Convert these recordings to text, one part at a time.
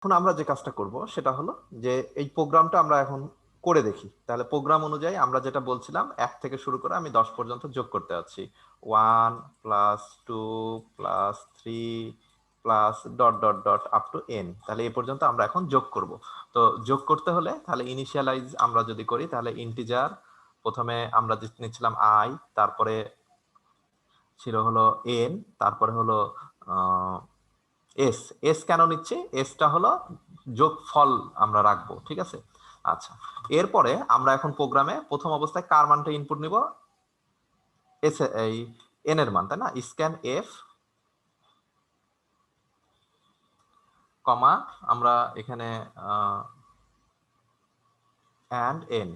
এখন আমরা যে কাজটা করব সেটা হলো যে এই প্রোগ্রামটা আমরা এখন করে দেখি। তাহলে প্রোগ্রাম অনুযায়ী আমরা যেটা বলছিলাম 1 থেকে শুরু করে আমি 10 পর্যন্ত যোগ করতে যাচ্ছি। 1 plus 2 plus 3 plus dot dot dot up to n। তাহলে এই পর্যন্ত আমরা এখন যোগ করব। তো যোগ করতে হলে তাহলে ইনিশিয়ালাইজ আমরা যদি করি তাহলে ইন্টিজার প্রথমে আমরা নিচ্ছিলাম i, তারপরে ছিল হলো n, তারপরে হলো এস। এস কেন নিচ্ছি? এসটা হলো যোগফল আমরা রাখবো, ঠিক আছে। আচ্ছা, এরপরে আমরা এখন প্রোগ্রামে প্রথম অবস্থায় কার মানটা ইনপুট নিব? এস, এই এন এর মান, তাই না? স্ক্যান এফ কমা আমরা এখানে অ্যান্ড এন।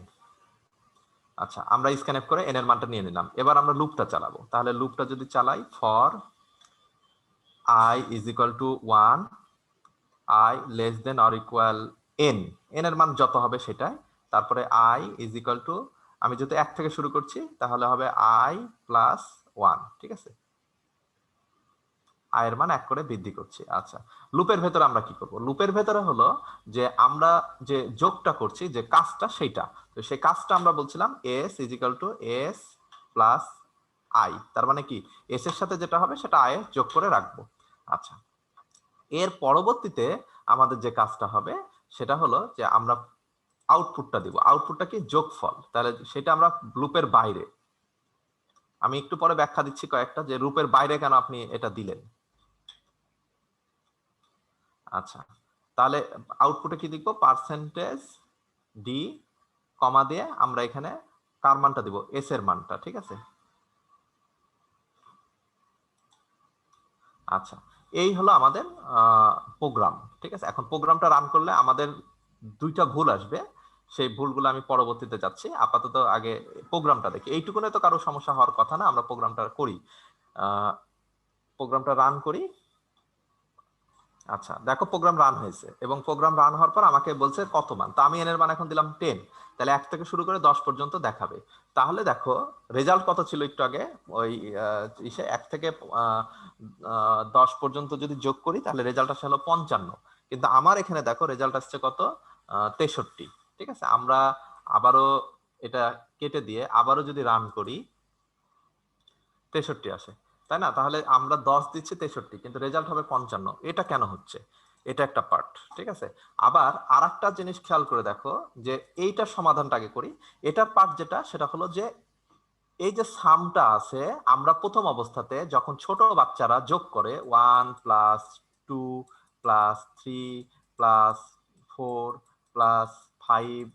আচ্ছা, আমরা স্ক্যান এফ করে এন এর মানটা নিয়ে নিলাম। এবার আমরা লুপটা চালাবো। তাহলে লুপটা যদি চালাই, for I is equal to 1, I less than or equal N, N এর মান যত হবে সেটাই। তারপরে আই ইজ ইকুয়াল টু, আমি যেহেতু 1 থেকে শুরু করছি তাহলে হবে আই প্লাস 1, ঠিক আছে। আয়ের মান 1 করে বৃদ্ধি করছি। আচ্ছা, লুপের ভেতরে আমরা কি করব? লুপের ভেতরে হলো যে আমরা যে যোগটা করছি, যে কাজটা, সেইটা। তো সেই কাজটা আমরা বলছিলাম S is equal to S plus I. তার মানে কি, এস এর সাথে যেটা হবে সেটা আই যোগ করে রাখবো। আচ্ছা, এর পরবর্তীতে আমাদের যে কাজটা হবে সেটা হলো যে আমরা আউটপুটটা দিব। আউটপুটটা কি? যোগফল। তাহলে সেটা আমরা লুপের বাইরে, আমি একটু পরে ব্যাখ্যা দিচ্ছি কয়েকটা যে লুপের বাইরে কেন আপনি এটা দিলেন। আচ্ছা, তাহলে আউটপুটে কি লিখবো? পার্সেন্টেজ ডি কমা দিয়ে আমরা এখানে কার মানটা দিব? এস এর মানটা, ঠিক আছে। আচ্ছা, এই হলো আমাদের প্রোগ্রাম, ঠিক আছে। এখন প্রোগ্রামটা রান করলে আমাদের দুইটা ভুল আসবে। সেই ভুলগুলো আমি পরবর্তীতে যাচ্ছি, আপাতত আগে প্রোগ্রামটা দেখি। এইটুকুনে তো কারো সমস্যা হওয়ার কথা না। আমরা প্রোগ্রামটা করি, প্রোগ্রামটা রান করি। আচ্ছা, দেখো প্রোগ্রাম রান হয়েছে এবং প্রোগ্রাম রান হওয়ার পর আমাকে বলছে কত মান। তো আমি এন এর মান এখন দিলাম 10। তাহলে 1 থেকে শুরু করে 10 পর্যন্ত দেখাবে। তাহলে দেখো রেজাল্ট কত ছিল একটু আগে? ওই 1 থেকে 10 পর্যন্ত যদি যোগ করি তাহলে রেজাল্ট আসে হলো 55। কিন্তু আমার এখানে দেখো রেজাল্ট আসছে কত? 63, ঠিক আছে। আমরা আবারও এটা কেটে দিয়ে আবারও যদি রান করি, 63 আসে, তাই না? তাহলে আমরা 10 দিচ্ছি 63 কিন্তু রেজাল্ট হবে 55। এটা কেন হচ্ছে? এটা একটা পার্ট, ঠিক আছে। আবার আর একটা জিনিস খেয়াল করে দেখো যে এইটার সমাধানটা আগে করি। এটার পার্ট যেটা, সেটা হলো যে এই যে সামটা আছে, আমরা প্রথম অবস্থাতে যখন ছোট বাচ্চারা যোগ করে 1 plus 2 plus 3 plus 4 plus 5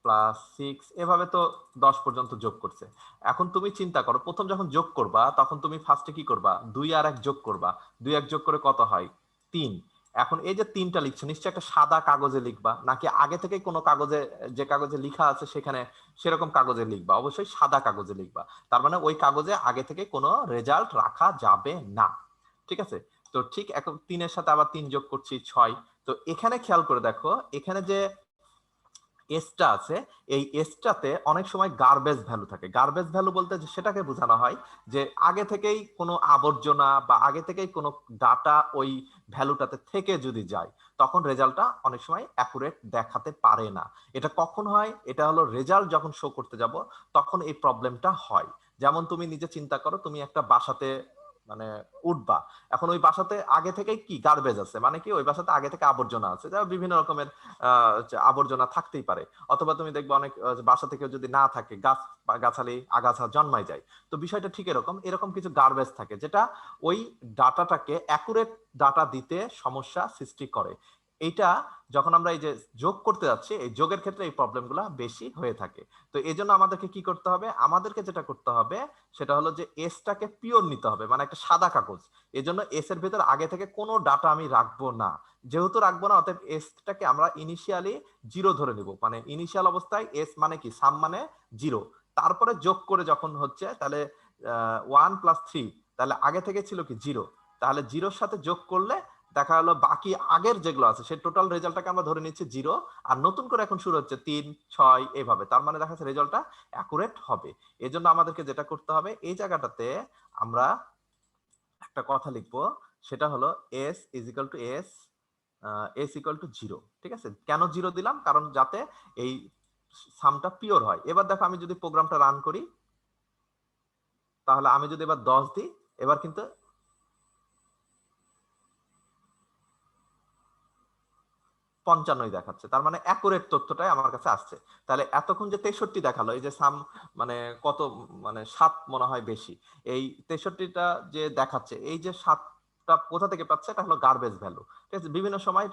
plus 6 এভাবে তো 10 পর্যন্ত যোগ করছে। এখন তুমি চিন্তা করো, প্রথম যখন যোগ করবা তখন তুমি ফার্স্টে কি করবা? 2 আর 1 যোগ করবা। 2 1 যোগ করে কত হয়? 3। এখন এই যে 3টা লিখছো, নিশ্চয়ই একটা সাদা কাগজে লিখবা, নাকি আগে থেকে কোনো কাগজে, যে কাগজে লিখা আছে সেখানে সেরকম কাগজে লিখবা? অবশ্যই সাদা কাগজে লিখবা। তার মানে ওই কাগজে আগে থেকে কোনো রেজাল্ট রাখা যাবে না, ঠিক আছে। তো ঠিক এখন 3 এর সাথে আবার 3 যোগ করছি, 6। তো এখানে খেয়াল করে দেখো, এখানে যে এসটা আছে, এই এসটাতে অনেক সময় গার্বেজ ভ্যালু থাকে। গার্বেজ ভ্যালু বলতে সেটাকে বোঝানো হয় যে আগে থেকেই কোনো আবর্জনা বা আগে থেকেই কোনো ডাটা ওই ভ্যালুটাতে থেকে যদি যায়, তখন রেজাল্টটা অনেক সময় অ্যাকুরেট দেখাতে পারে না। এটা কখন হয়? এটা হলো রেজাল্ট যখন শো করতে যাব তখন এই প্রবলেমটা হয়। যেমন তুমি নিজে চিন্তা করো, তুমি একটা বাসাতে মানে উঠবা, এখন ওই বাসাতে আগে থেকেই কি গার্বেজ আছে, মানে কি ওই বাসাতে আগে থেকে আবর্জনা আছে, যা বিভিন্ন রকমের আবর্জনা থাকতেই পারে। অথবা তুমি দেখবে অনেক বাসা থেকে যদি না থাকে, গাছ গাছালি আগাছা জন্মায় যায়। তো বিষয়টা ঠিক এরকম, এরকম কিছু গার্বেজ থাকে যেটা ওই ডাটাটাকে অ্যাকুরেট ডাটা দিতে সমস্যা সৃষ্টি করে। এইটা যখন আমরা এই যে যোগ করতে যাচ্ছি, এই যোগের ক্ষেত্রে এই প্রবলেমগুলো বেশি হয়ে থাকে। তো এই জন্য আমাদেরকে কি করতে হবে? আমাদেরকে যেটা করতে হবে সেটা হলো যে এসটাকে পিওর নিতে হবে, মানে একটা সাদা কাগজ। এই জন্য এস এর ভেতর আগে থেকে কোনো ডাটা আমি রাখবো না। যেহেতু রাখবো না, অতএব এসটাকে আমরা ইনিশিয়ালি 0 ধরে নিব। মানে ইনিশিয়াল অবস্থায় এস মানে কি? সাম মানে 0। তারপরে যোগ করে যখন হচ্ছে, তাহলে 1 প্লাস 3, তাহলে আগে থেকে ছিল কি? 0। তাহলে 0-র সাথে যোগ করলে দেখা হলো বাকি আগের যেগুলো আছে সেই টোটাল রেজাল্টটাকে আমরা ধরে নিচ্ছি 0। আর নতুন করে এখন শুরু হচ্ছে 3 6 এইভাবে। তার মানে দেখা যাচ্ছে রেজাল্টটা অ্যাকুরেট হবে। এজন্য আমাদেরকে যেটা করতে হবে, এই জায়গাটাতে আমরা একটা কথা লিখবো, সেটা হলো S is equal to S S equal to 0। ঠিক আছে, কেন 0 দিলাম? কারণ যাতে এই সামটা পিওর হয়। এবার দেখো আমি যদি প্রোগ্রামটা রান করি, তাহলে আমি যদি এবার 10 দিই, এবার কিন্তু 55 দেখাচ্ছে। তার মানে অ্যাকুরেট তথ্যটাই আমার কাছে আসছে। তাহলে এতক্ষণ যে 63 দেখালো, এই যে সাম মানে কত, মানে 7 মনে হয় বেশি, এই 63টা যে দেখাচ্ছে, এই যে 7টা কোথা থেকে পাচ্ছে? এটা হলো গার্বেজ ভ্যালু। ঠিক আছে, বিভিন্ন সময়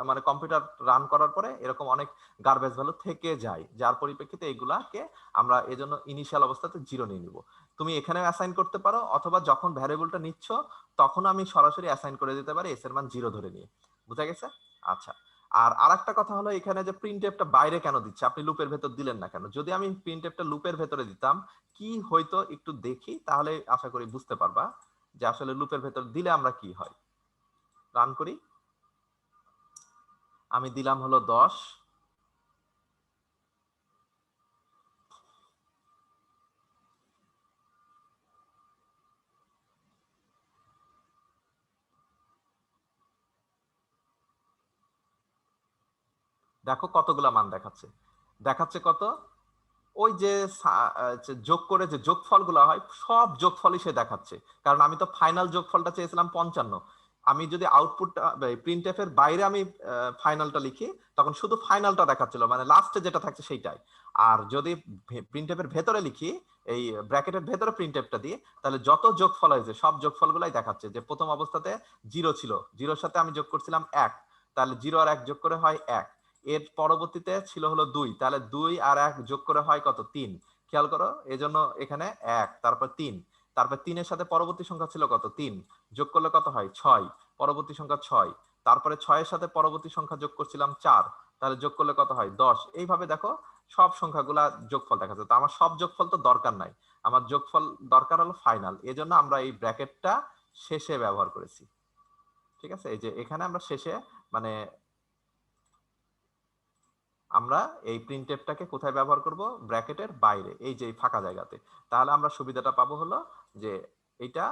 মানে কম্পিউটার রান করার পরে এরকম অনেক গার্বেজ ভ্যালু থেকে যায়, যার পরিপ্রেক্ষিতে এইগুলাকে আমরা এজন্য ইনিশিয়াল অবস্থাতে 0 নিয়ে নিব। তুমি এখানেও অ্যাসাইন করতে পারো, অথবা যখন ভ্যারিয়েবলটা নিচ্ছ তখন আমি সরাসরি অ্যাসাইন করে দিতে পারি এস এর মান 0 ধরে নিয়ে। বুঝা গেছে? আচ্ছা, আর আরেকটা কথা হলো এখানে যে প্রিন্টএফটা বাইরে কেন দিচ্ছে, আপনি লুপের ভেতর দিলেন না কেন? যদি আমি প্রিন্টএফটা লুপের ভেতরে দিতাম কি হয়তো একটু দেখি, তাহলে আশা করি বুঝতে পারবা যে আসলে লুপের ভেতর দিলে আমরা কি হয়। রান করি, আমি দিলাম হলো 10। দেখো কতগুলা মান দেখাচ্ছে, দেখাচ্ছে কত? ওই যে যে যোগ করে যে যোগফলগুলো হয়, সব যোগফলই সে দেখাচ্ছে। কারণ আমি তো ফাইনাল যোগফলটা চেয়েছিলাম 55। আমি যদি আউটপুটটা প্রিন্টএফ এর বাইরে আমি ফাইনালটা লিখি, তখন শুধু ফাইনালটা দেখাচ্ছিল, মানে লাস্টে যেটা থাকছে সেইটাই। আর যদি প্রিন্টএফ এর ভেতরে লিখি, এই ব্র্যাকেটের ভেতরে প্রিন্টএফটা দিয়ে, তাহলে যত যোগফল হয়েছে সব যোগফলগুলাই দেখাচ্ছে। যে প্রথম অবস্থাতে 0 ছিল, 0-র সাথে আমি যোগ করছিলাম 1, তাহলে 0 আর 1 যোগ করে হয় 1। এর পরবর্তীতে ছিল হলো 2, তাহলে 2 আর 1 যোগ করে হয় কত? 3। খেয়াল করো, এজন্য এখানে 1, তারপর 3, তারপর 3-এর সাথে পরবর্তী সংখ্যা ছিল কত? 3, যোগ করলে কত হয়? 6, পরবর্তী সংখ্যা 6, তারপরে 6-এর সাথে পরবর্তী সংখ্যা যোগ করছিলাম 4, তাহলে যোগ করলে কত হয়? 10। এইভাবে দেখো সব সংখ্যাগুলা যোগফল দেখাচ্ছে। তো আমার সব যোগফল তো দরকার নাই, আমার যোগফল দরকার হলো ফাইনাল, এজন্য আমরা এই ব্র্যাকেটটা শেষে ব্যবহার করেছি। ঠিক আছে, এই যে এখানে আমরা শেষে, মানে আমরা এই প্রিন্টএফটাকে কোথায় ব্যবহার করব? ব্র্যাকেটের বাইরে, এই যে ফাঁকা জায়গাতে। তাহলে আমরা সুবিধাটা পাবো হলো যে এটা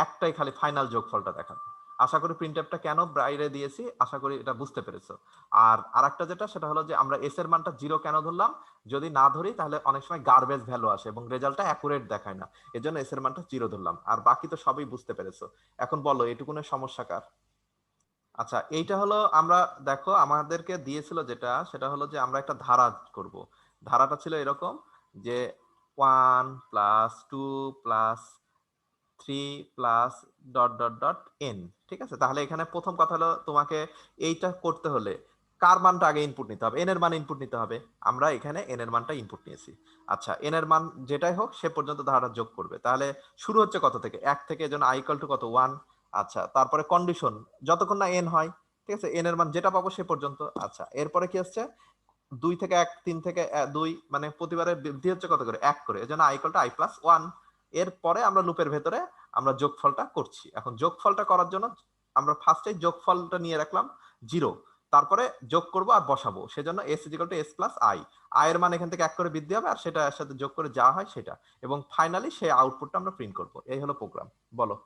একটাই খালি ফাইনাল যোগফলটা দেখাবে। আশা করি প্রিন্টএফটা কেন বাইরে দিয়েছি, আশা করি এটা বুঝতে পেরেছো। আর আরেকটা যেটা, সেটা হলো যে আমরা এস এর মানটা 0 কেন ধরলাম? যদি না ধরি তাহলে অনেক সময় গার্বেজ ভ্যালু আসে এবং রেজাল্টটা অ্যাকুরেট দেখায় না, এজন্য এস এর মানটা 0 ধরলাম। আর বাকি তো সবই বুঝতে পেরেছো। এখন বলো এটুকুনের সমস্যা কার? আচ্ছা, এইটা হলো আমরা, দেখো আমাদেরকে দিয়েছিল যেটা, সেটা হলো যে আমরা একটা ধারা করব। ধারাটা ছিল এরকম যে 1+2+3 plus dot dot dot N. ঠিক আছে, তাহলে এখানে প্রথম কথা হলো তোমাকে এইটা করতে হলে কার মানটা আগে ইনপুট নিতে হবে? এন এর মান ইনপুট নিতে হবে। আমরা এখানে এন এর মানটা ইনপুট নিয়েছি। আচ্ছা, এন এর মান যেটাই হোক সে পর্যন্ত ধারাটা যোগ করবে। তাহলে শুরু হচ্ছে কত থেকে? 1 থেকে, এজন্য আই ইকুয়াল টু কত? 1। আচ্ছা, তারপরে কন্ডিশন যতক্ষণ না এন হয়, ঠিক আছে, এন এর মান যেটা পাবো সে পর্যন্ত। আচ্ছা, এরপরে কি হচ্ছে? 2 থেকে 1, 3 থেকে 2, মানে প্রতিবারে বৃদ্ধি হচ্ছে কত করে? 1 করে, এজন্য I equal to I plus 1। এরপরে আমরা লুপের ভেতরে আমরা যোগফলটা করছি। এখন যোগফলটা করার জন্য আমরা ফার্স্টে যোগফলটা নিয়ে রাখলাম 0, তারপরে যোগ করব আর বসাবো, সেজন্য S equal to S plus I. I এর মান এখান থেকে 1 করে বৃদ্ধি হবে, আর সেটা এর সাথে যোগ করে যা হয় সেটা, এবং ফাইনালি সেই আউটপুটটা আমরা প্রিন্ট করব। এই হলো প্রোগ্রাম। বলো।